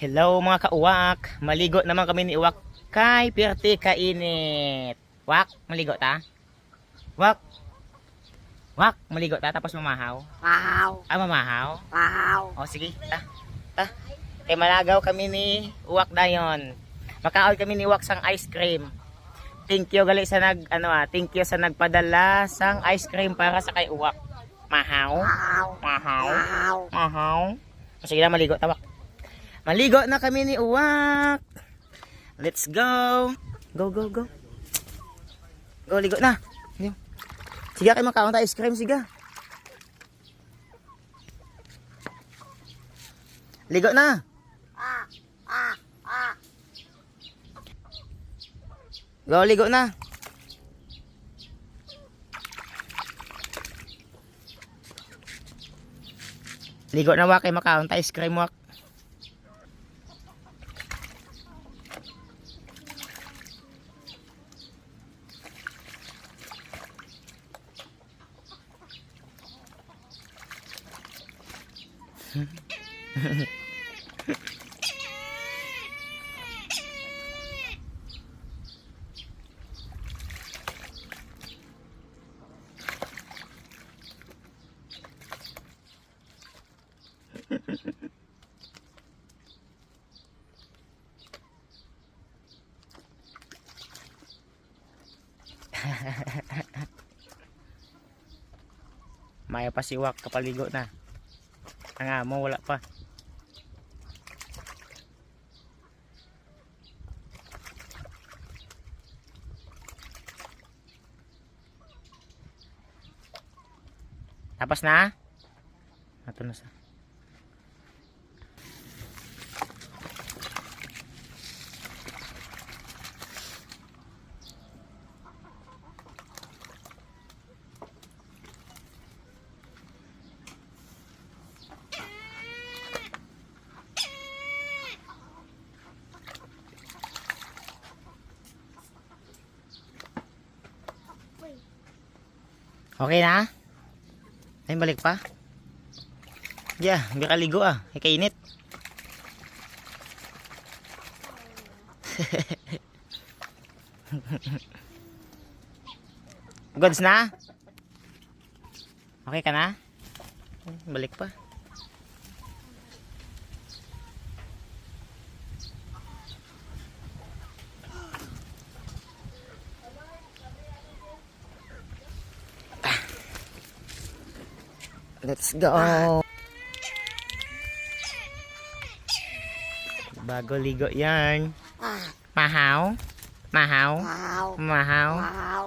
Hello mga kauwak, maligo naman kami ni Uwak kay Pirti kainit. Wak, maligo ta? Wak, wak, maligo ta tapos mamahaw. Wow! Mamahaw? Wow! O sige, ta. Kay malagaw kami ni Uwak dayon. Makaon kami ni Uwak sang ice cream. Thank you gali sa thank you sa nagpadala sang ice cream para sa kay Uwak. Mahaw? Wow! Mahaw? Wow! Mahaw? O sige na, maligo ta, Wak. Maligo na kami ni Uwak. Let's go. Go, go, go. Go, ligo na. Sige kayo makaon tayo ice cream, sige. Ligo na. Go, ligo na. Ligo na, Wak, kayo makaon tayo ice cream, Wak. Maya pa si Wak kapaligo na. Ang amo wala pa. Tapos na? Ito na sa. Okay na? Ay, balik pa? Yeah, hindi ka ligo ay kainit. Goods na? Okay ka na? Balik pa. Let's go. Bago ligo yan. Mahaw? Mahaw? Wow! Mahaw? Wow!